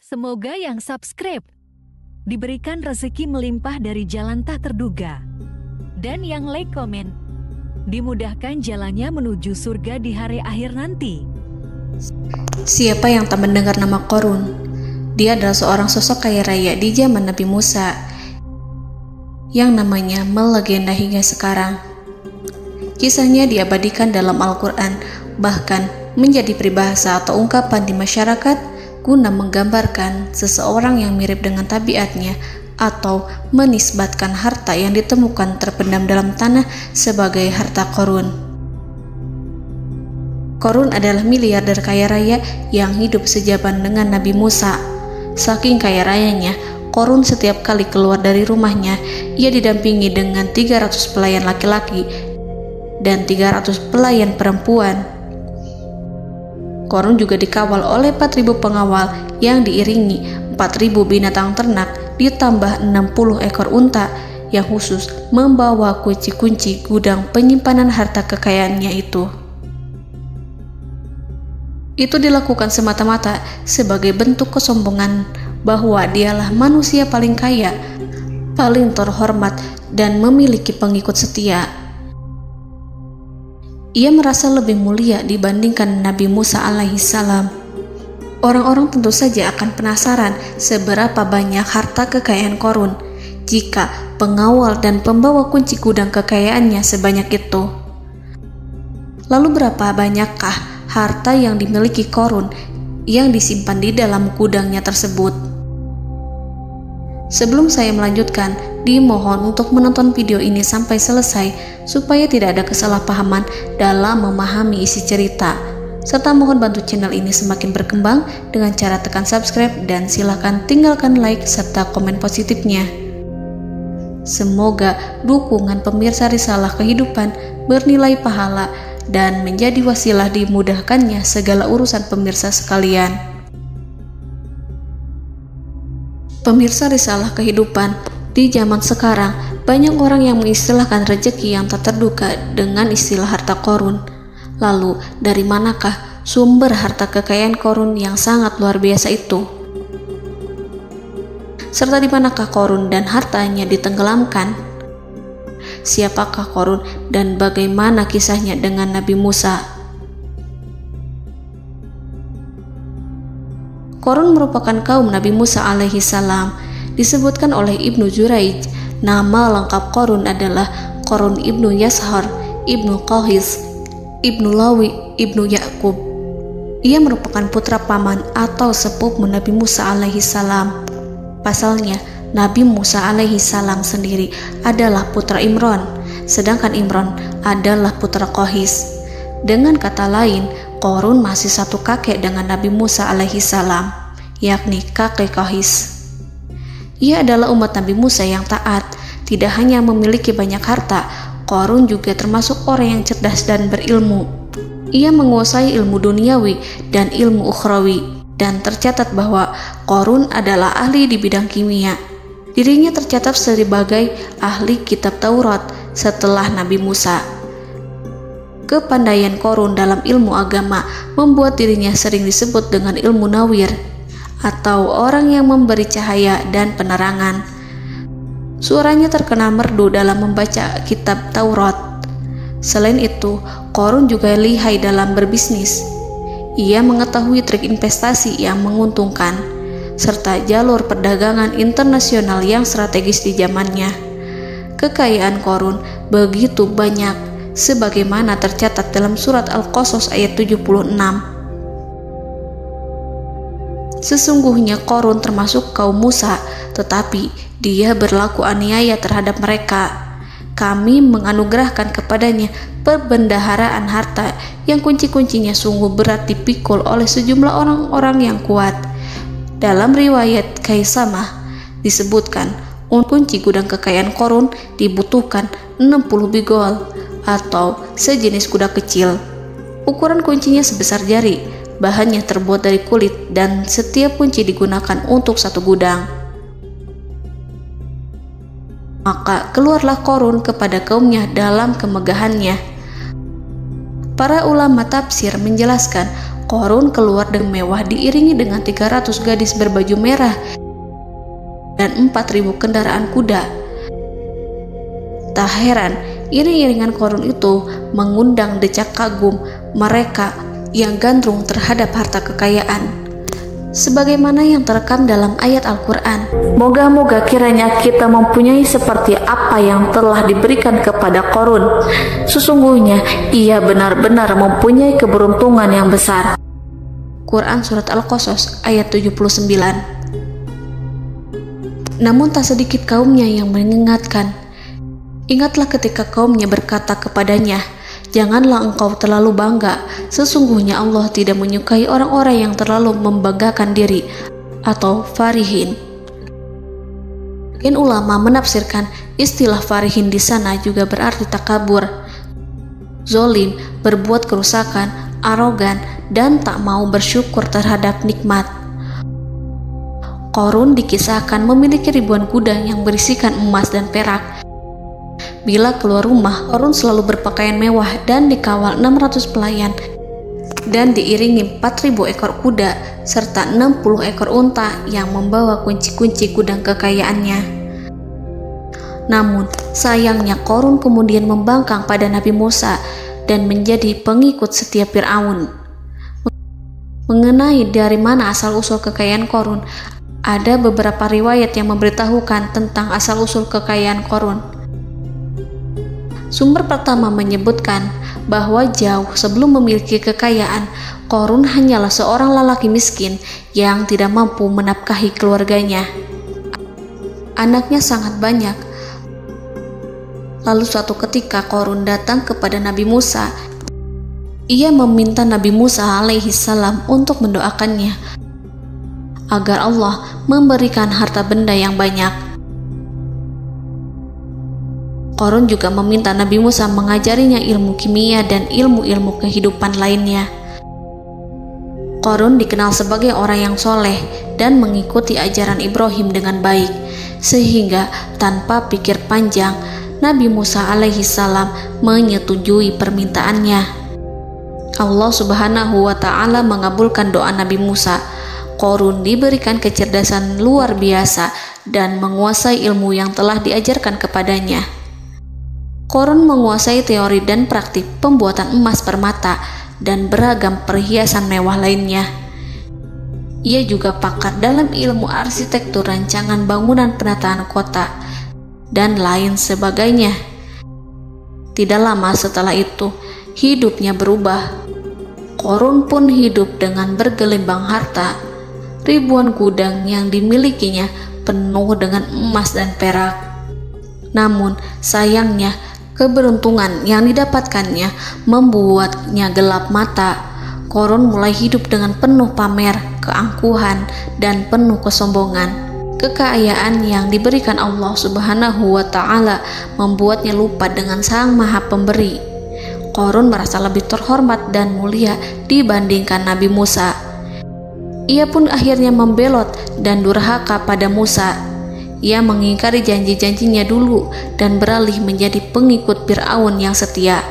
Semoga yang subscribe diberikan rezeki melimpah dari jalan tak terduga. Dan yang like komen, dimudahkan jalannya menuju surga di hari akhir nanti. Siapa yang tak mendengar nama Qorun? Dia adalah seorang sosok kaya raya di zaman Nabi Musa yang namanya melegenda hingga sekarang. Kisahnya diabadikan dalam Al-Quran, bahkan menjadi peribahasa atau ungkapan di masyarakat guna menggambarkan seseorang yang mirip dengan tabiatnya atau menisbatkan harta yang ditemukan terpendam dalam tanah sebagai harta Qorun. Qorun adalah miliarder kaya raya yang hidup sejaman dengan Nabi Musa. Saking kaya rayanya, Qorun setiap kali keluar dari rumahnya, ia didampingi dengan 300 pelayan laki-laki dan 300 pelayan perempuan. Qorun juga dikawal oleh 4.000 pengawal yang diiringi 4.000 binatang ternak ditambah 60 ekor unta yang khusus membawa kunci-kunci gudang penyimpanan harta kekayaannya itu. Itu dilakukan semata-mata sebagai bentuk kesombongan bahwa dialah manusia paling kaya, paling terhormat, dan memiliki pengikut setia. Ia merasa lebih mulia dibandingkan Nabi Musa alaihissalam. Orang-orang tentu saja akan penasaran seberapa banyak harta kekayaan Qorun jika pengawal dan pembawa kunci gudang kekayaannya sebanyak itu. Lalu berapa banyakkah harta yang dimiliki Qorun yang disimpan di dalam gudangnya tersebut? Sebelum saya melanjutkan, dimohon untuk menonton video ini sampai selesai supaya tidak ada kesalahpahaman dalam memahami isi cerita, serta mohon bantu channel ini semakin berkembang dengan cara tekan subscribe dan silakan tinggalkan like serta komen positifnya. Semoga dukungan pemirsa Risalah Kehidupan bernilai pahala dan menjadi wasilah dimudahkannya segala urusan pemirsa sekalian. Pemirsa Risalah Kehidupan, di zaman sekarang banyak orang yang mengistilahkan rezeki yang tak terduga dengan istilah harta Qorun. Lalu dari manakah sumber harta kekayaan Qorun yang sangat luar biasa itu? Serta di manakah Qorun dan hartanya ditenggelamkan? Siapakah Qorun dan bagaimana kisahnya dengan Nabi Musa? Qorun merupakan kaum Nabi Musa alaihissalam. Disebutkan oleh Ibnu Jurayj, nama lengkap Qorun adalah Qorun ibnu Yashar, ibnu Qahis, ibnu Lawi, ibnu Yakub. Ia merupakan putra paman atau sepupu Nabi Musa alaihissalam. Pasalnya, Nabi Musa alaihissalam sendiri adalah putra Imran, sedangkan Imran adalah putra Qahis. Dengan kata lain, Qorun masih satu kakek dengan Nabi Musa alaihissalam, yakni kakek Qahis. Ia adalah umat Nabi Musa yang taat. Tidak hanya memiliki banyak harta, Qorun juga termasuk orang yang cerdas dan berilmu. Ia menguasai ilmu duniawi dan ilmu ukhrawi, dan tercatat bahwa Qorun adalah ahli di bidang kimia. Dirinya tercatat sebagai ahli kitab Taurat setelah Nabi Musa. Kepandaian Qorun dalam ilmu agama membuat dirinya sering disebut dengan ilmu nawir, atau orang yang memberi cahaya dan penerangan. Suaranya terkenal merdu dalam membaca kitab Taurat. Selain itu, Qorun juga lihai dalam berbisnis. Ia mengetahui trik investasi yang menguntungkan, serta jalur perdagangan internasional yang strategis di zamannya. Kekayaan Qorun begitu banyak, sebagaimana tercatat dalam surat Al-Qasas ayat 76. Sesungguhnya Qorun termasuk kaum Musa, tetapi dia berlaku aniaya terhadap mereka. Kami menganugerahkan kepadanya perbendaharaan harta yang kunci-kuncinya sungguh berat dipikul oleh sejumlah orang-orang yang kuat. Dalam riwayat Kaisamah disebutkan, kunci gudang kekayaan Qorun dibutuhkan 60 bigol atau sejenis kuda kecil. Ukuran kuncinya sebesar jari, bahannya terbuat dari kulit, dan setiap kunci digunakan untuk satu gudang. Maka keluarlah Qorun kepada kaumnya dalam kemegahannya. Para ulama tafsir menjelaskan Qarun keluar dengan mewah diiringi dengan 300 gadis berbaju merah dan 4.000 kendaraan kuda. Tak heran, iring-iringan Qarun itu mengundang decak kagum mereka yang gandrung terhadap harta kekayaan. Sebagaimana yang terekam dalam ayat Al-Quran, moga-moga kiranya kita mempunyai seperti apa yang telah diberikan kepada Qarun. Sesungguhnya ia benar-benar mempunyai keberuntungan yang besar. Quran Surat Al-Qasas ayat 79. Namun tak sedikit kaumnya yang mengingatkan. Ingatlah ketika kaumnya berkata kepadanya, janganlah engkau terlalu bangga, sesungguhnya Allah tidak menyukai orang-orang yang terlalu membanggakan diri atau farihin. Ulama menafsirkan istilah farihin di sana juga berarti takabur, zolim, berbuat kerusakan, arogan, dan tak mau bersyukur terhadap nikmat. Qarun dikisahkan memiliki ribuan kuda yang berisikan emas dan perak. Bila keluar rumah, Qarun selalu berpakaian mewah dan dikawal 600 pelayan dan diiringi 4.000 ekor kuda serta 60 ekor unta yang membawa kunci-kunci gudang kekayaannya. Namun, sayangnya Qarun kemudian membangkang pada Nabi Musa dan menjadi pengikut setia Fir'aun. Mengenai dari mana asal-usul kekayaan Qarun, ada beberapa riwayat yang memberitahukan tentang asal-usul kekayaan Qarun. Sumber pertama menyebutkan bahwa jauh sebelum memiliki kekayaan, Qarun hanyalah seorang lelaki miskin yang tidak mampu menafkahi keluarganya. Anaknya sangat banyak. Lalu suatu ketika Qarun datang kepada Nabi Musa. Ia meminta Nabi Musa alaihi salam untuk mendoakannya agar Allah memberikan harta benda yang banyak. Qarun juga meminta Nabi Musa mengajarinya ilmu kimia dan ilmu-ilmu kehidupan lainnya. Qarun dikenal sebagai orang yang soleh dan mengikuti ajaran Ibrahim dengan baik, sehingga tanpa pikir panjang, Nabi Musa alaihi salam menyetujui permintaannya. Allah Subhanahu wa ta'ala mengabulkan doa Nabi Musa. Qarun diberikan kecerdasan luar biasa dan menguasai ilmu yang telah diajarkan kepadanya. Qarun menguasai teori dan praktik pembuatan emas permata dan beragam perhiasan mewah lainnya. Ia juga pakar dalam ilmu arsitektur, rancangan bangunan, penataan kota, dan lain sebagainya. Tidak lama setelah itu, hidupnya berubah. Qarun pun hidup dengan bergelimbang harta. Ribuan gudang yang dimilikinya penuh dengan emas dan perak. Namun, sayangnya, keberuntungan yang didapatkannya membuatnya gelap mata. Qarun mulai hidup dengan penuh pamer, keangkuhan, dan penuh kesombongan. Kekayaan yang diberikan Allah Subhanahu wa ta'ala membuatnya lupa dengan Sang Maha Pemberi. Qarun merasa lebih terhormat dan mulia dibandingkan Nabi Musa. Ia pun akhirnya membelot dan durhaka pada Musa. Ia mengingkari janji-janjinya dulu dan beralih menjadi pengikut Fir'aun yang setia.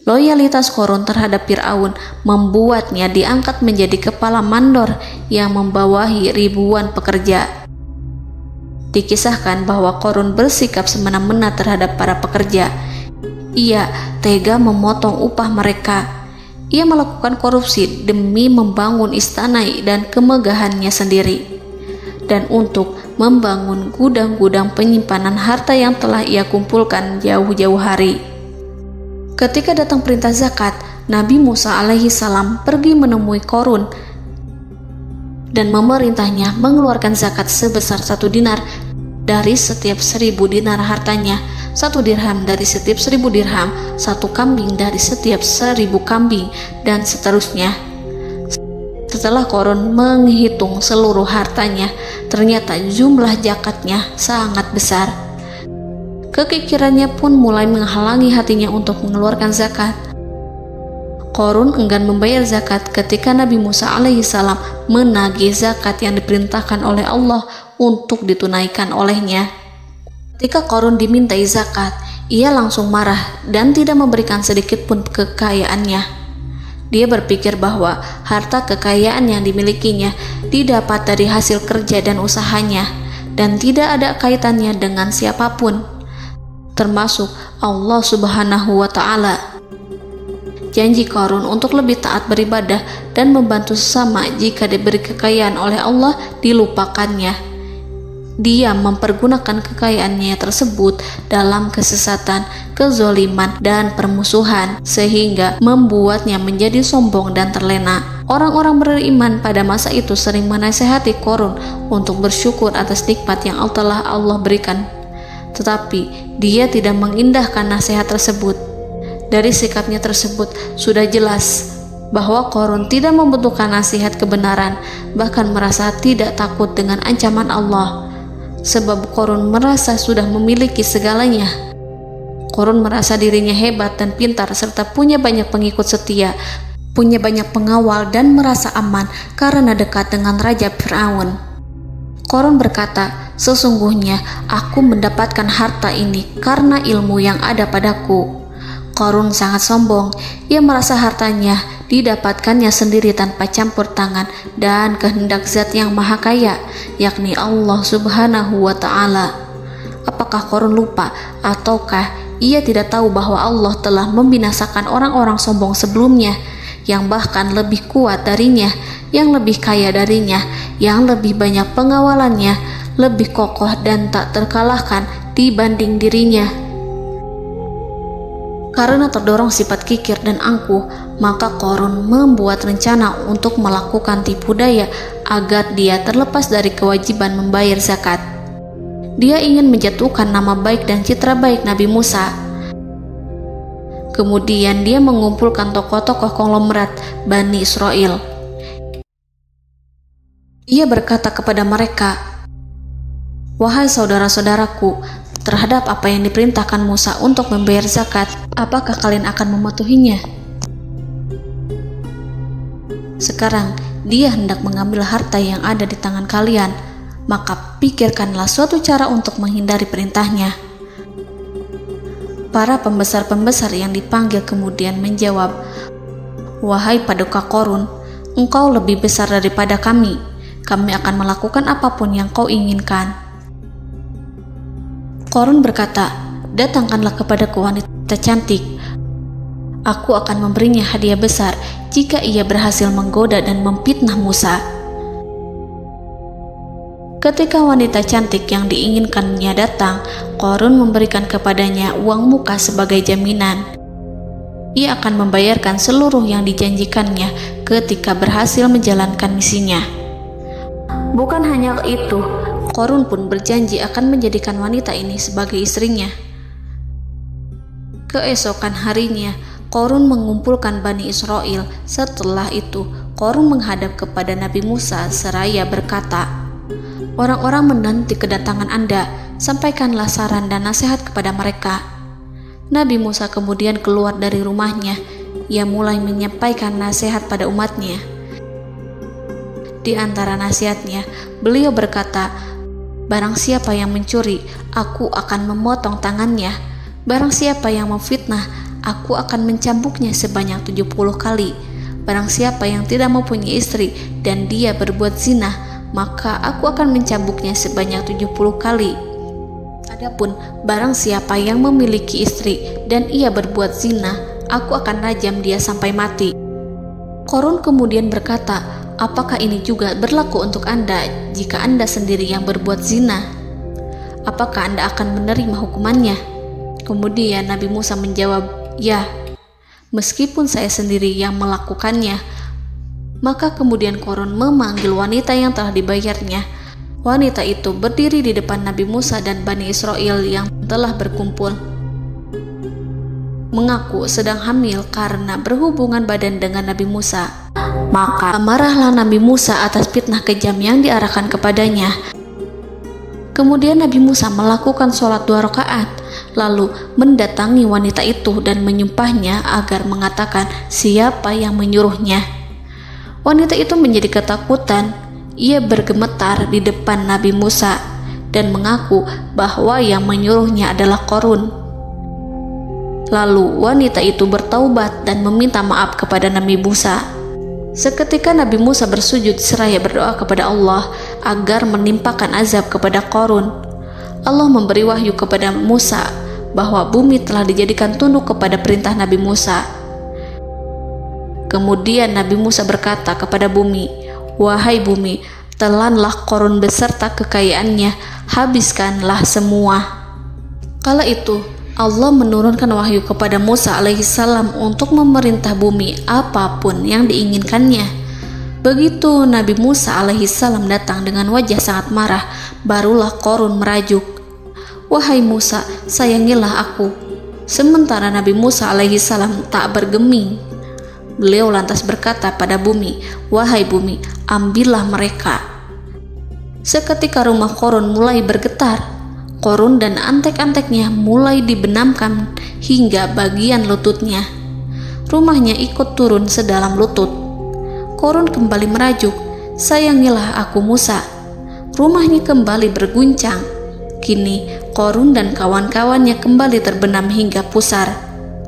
Loyalitas Qarun terhadap Fir'aun membuatnya diangkat menjadi kepala mandor yang membawahi ribuan pekerja. Dikisahkan bahwa Qarun bersikap semena-mena terhadap para pekerja. Ia tega memotong upah mereka. Ia melakukan korupsi demi membangun istana dan kemegahannya sendiri, dan untuk membangun gudang-gudang penyimpanan harta yang telah ia kumpulkan jauh-jauh hari. Ketika datang perintah zakat, Nabi Musa alaihi salam pergi menemui Qarun dan memerintahnya mengeluarkan zakat sebesar 1 dinar dari setiap 1000 dinar hartanya, 1 dirham dari setiap 1000 dirham, 1 kambing dari setiap 1000 kambing, dan seterusnya. Setelah Qarun menghitung seluruh hartanya, ternyata jumlah zakatnya sangat besar. Kekikirannya pun mulai menghalangi hatinya untuk mengeluarkan zakat. Qarun enggan membayar zakat ketika Nabi Musa alaihissalam menagih zakat yang diperintahkan oleh Allah untuk ditunaikan olehnya. Ketika Qarun dimintai zakat, ia langsung marah dan tidak memberikan sedikit pun kekayaannya. Dia berpikir bahwa harta kekayaan yang dimilikinya didapat dari hasil kerja dan usahanya, dan tidak ada kaitannya dengan siapapun, termasuk Allah Subhanahu wa Ta'ala. Janji Qarun untuk lebih taat beribadah dan membantu sesama jika diberi kekayaan oleh Allah dilupakannya. Dia mempergunakan kekayaannya tersebut dalam kesesatan, kezoliman, dan permusuhan, sehingga membuatnya menjadi sombong dan terlena. Orang-orang beriman pada masa itu sering menasihati Qarun untuk bersyukur atas nikmat yang telah Allah berikan, tetapi dia tidak mengindahkan nasihat tersebut. Dari sikapnya tersebut sudah jelas bahwa Qarun tidak membutuhkan nasihat kebenaran, bahkan merasa tidak takut dengan ancaman Allah. Sebab Qarun merasa sudah memiliki segalanya. Qarun merasa dirinya hebat dan pintar serta punya banyak pengikut setia, punya banyak pengawal dan merasa aman karena dekat dengan Raja Fir'aun. Qarun berkata, "Sesungguhnya aku mendapatkan harta ini karena ilmu yang ada padaku." Qarun sangat sombong. Ia merasa hartanya didapatkannya sendiri tanpa campur tangan dan kehendak Zat yang Maha Kaya, yakni Allah Subhanahu wa Ta'ala. Apakah Qarun lupa ataukah ia tidak tahu bahwa Allah telah membinasakan orang-orang sombong sebelumnya yang bahkan lebih kuat darinya, yang lebih kaya darinya, yang lebih banyak pengawalannya, lebih kokoh dan tak terkalahkan dibanding dirinya? Karena terdorong sifat kikir dan angkuh, maka Qarun membuat rencana untuk melakukan tipu daya agar dia terlepas dari kewajiban membayar zakat. Dia ingin menjatuhkan nama baik dan citra baik Nabi Musa. Kemudian dia mengumpulkan tokoh-tokoh konglomerat Bani Israel. Ia berkata kepada mereka, "Wahai saudara-saudaraku, terhadap apa yang diperintahkan Musa untuk membayar zakat, apakah kalian akan mematuhinya? Sekarang dia hendak mengambil harta yang ada di tangan kalian, maka pikirkanlah suatu cara untuk menghindari perintahnya." Para pembesar-pembesar yang dipanggil kemudian menjawab, "Wahai paduka Qarun, engkau lebih besar daripada kami. Kami akan melakukan apapun yang kau inginkan." Qarun berkata, "Datangkanlah kepadaku wanita cantik. Aku akan memberinya hadiah besar jika ia berhasil menggoda dan memfitnah Musa." Ketika wanita cantik yang diinginkannya datang, Qarun memberikan kepadanya uang muka sebagai jaminan. Ia akan membayarkan seluruh yang dijanjikannya ketika berhasil menjalankan misinya. Bukan hanya itu, Qarun pun berjanji akan menjadikan wanita ini sebagai istrinya. Keesokan harinya, Qarun mengumpulkan Bani Israel. Setelah itu, Qarun menghadap kepada Nabi Musa seraya berkata, "Orang-orang menanti kedatangan Anda, sampaikanlah saran dan nasihat kepada mereka." Nabi Musa kemudian keluar dari rumahnya. Ia mulai menyampaikan nasihat pada umatnya. Di antara nasihatnya, beliau berkata, "Barang siapa yang mencuri, aku akan memotong tangannya. Barang siapa yang memfitnah, aku akan mencambuknya sebanyak 70 kali. Barang siapa yang tidak mempunyai istri dan dia berbuat zina, maka aku akan mencambuknya sebanyak 70 kali. Adapun barang siapa yang memiliki istri dan ia berbuat zina, aku akan rajam dia sampai mati." Qarun kemudian berkata, "Apakah ini juga berlaku untuk Anda jika Anda sendiri yang berbuat zina? Apakah Anda akan menerima hukumannya?" Kemudian Nabi Musa menjawab, "Ya, meskipun saya sendiri yang melakukannya." Maka kemudian Qarun memanggil wanita yang telah dibayarnya. Wanita itu berdiri di depan Nabi Musa dan Bani Israel yang telah berkumpul, mengaku sedang hamil karena berhubungan badan dengan Nabi Musa. Maka marahlah Nabi Musa atas fitnah kejam yang diarahkan kepadanya. Kemudian Nabi Musa melakukan sholat 2 rakaat, lalu mendatangi wanita itu dan menyumpahnya agar mengatakan siapa yang menyuruhnya. Wanita itu menjadi ketakutan. Ia bergemetar di depan Nabi Musa dan mengaku bahwa yang menyuruhnya adalah Qarun. Lalu wanita itu bertaubat dan meminta maaf kepada Nabi Musa. Seketika Nabi Musa bersujud seraya berdoa kepada Allah agar menimpakan azab kepada Qarun. Allah memberi wahyu kepada Musa bahwa bumi telah dijadikan tunduk kepada perintah Nabi Musa. Kemudian Nabi Musa berkata kepada bumi, "Wahai bumi, telanlah Qarun beserta kekayaannya, habiskanlah semua." Kala itu Allah menurunkan wahyu kepada Musa alaihissalam untuk memerintah bumi apapun yang diinginkannya. Begitu Nabi Musa alaihissalam datang dengan wajah sangat marah, barulah Qarun merajuk, "Wahai Musa, sayangilah aku." Sementara Nabi Musa alaihissalam tak bergeming. Beliau lantas berkata pada bumi, "Wahai bumi, ambillah mereka." Seketika rumah Qarun mulai bergetar. Qarun dan antek-anteknya mulai dibenamkan hingga bagian lututnya. Rumahnya ikut turun sedalam lutut. Qarun kembali merajuk, "Sayangilah aku Musa." Rumahnya kembali berguncang. Kini Qarun dan kawan-kawannya kembali terbenam hingga pusar.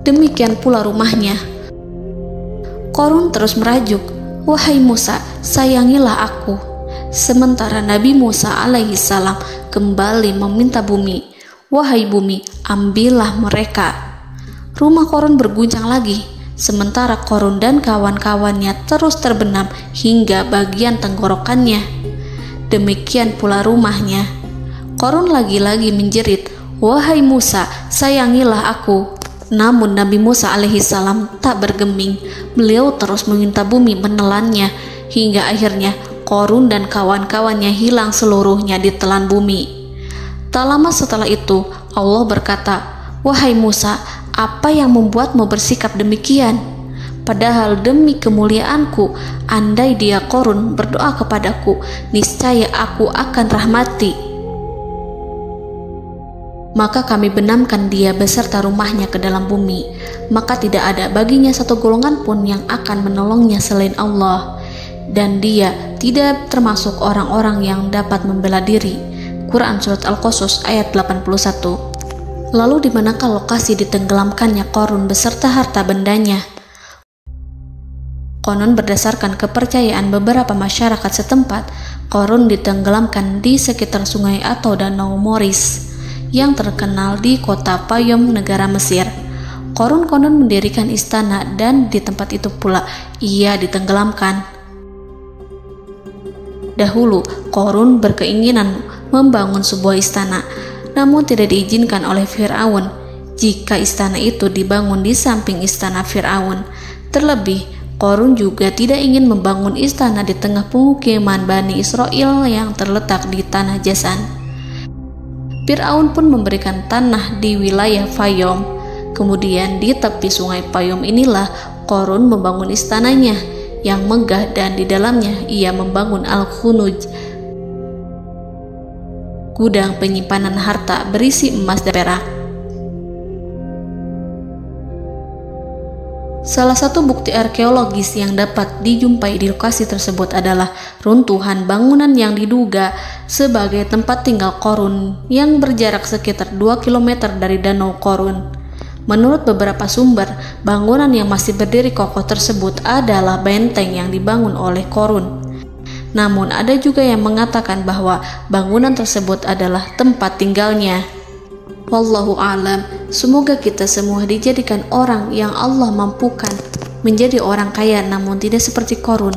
Demikian pula rumahnya. Qarun terus merajuk, "Wahai Musa, sayangilah aku." Sementara Nabi Musa alaihissalam kembali meminta bumi, "Wahai bumi, ambillah mereka." Rumah Qarun berguncang lagi, sementara Qarun dan kawan-kawannya terus terbenam hingga bagian tenggorokannya. Demikian pula rumahnya. Qarun lagi-lagi menjerit, "Wahai Musa, sayangilah aku." Namun Nabi Musa alaihissalam tak bergeming. Beliau terus meminta bumi menelannya hingga akhirnya Qarun dan kawan-kawannya hilang seluruhnya ditelan bumi. Tak lama setelah itu Allah berkata, "Wahai Musa, apa yang membuatmu bersikap demikian? Padahal demi kemuliaanku, andai dia Qarun berdoa kepadaku, niscaya aku akan rahmati. Maka kami benamkan dia beserta rumahnya ke dalam bumi, maka tidak ada baginya satu golongan pun yang akan menolongnya selain Allah, dan dia tidak termasuk orang-orang yang dapat membela diri." Quran Surat Al-Qasas ayat 81. Lalu di manakah lokasi ditenggelamkannya Qarun beserta harta bendanya? Konon berdasarkan kepercayaan beberapa masyarakat setempat, Qarun ditenggelamkan di sekitar sungai atau danau Moris yang terkenal di kota Payom, negara Mesir. Qarun konon mendirikan istana dan di tempat itu pula ia ditenggelamkan. Dahulu, Qarun berkeinginan membangun sebuah istana, namun tidak diizinkan oleh Fir'aun jika istana itu dibangun di samping istana Fir'aun. Terlebih, Qarun juga tidak ingin membangun istana di tengah pemukiman Bani Israel yang terletak di tanah Jasan. Fir'aun pun memberikan tanah di wilayah Fayom. Kemudian di tepi sungai Payom inilah Qarun membangun istananya yang megah, dan di dalamnya ia membangun Al-Khunuj, gudang penyimpanan harta berisi emas dan perak. Salah satu bukti arkeologis yang dapat dijumpai di lokasi tersebut adalah runtuhan bangunan yang diduga sebagai tempat tinggal Qarun yang berjarak sekitar 2 km dari Danau Qarun. Menurut beberapa sumber, bangunan yang masih berdiri kokoh tersebut adalah benteng yang dibangun oleh Qarun. Namun ada juga yang mengatakan bahwa bangunan tersebut adalah tempat tinggalnya. Wallahu a'lam. Semoga kita semua dijadikan orang yang Allah mampukan menjadi orang kaya namun tidak seperti Qarun,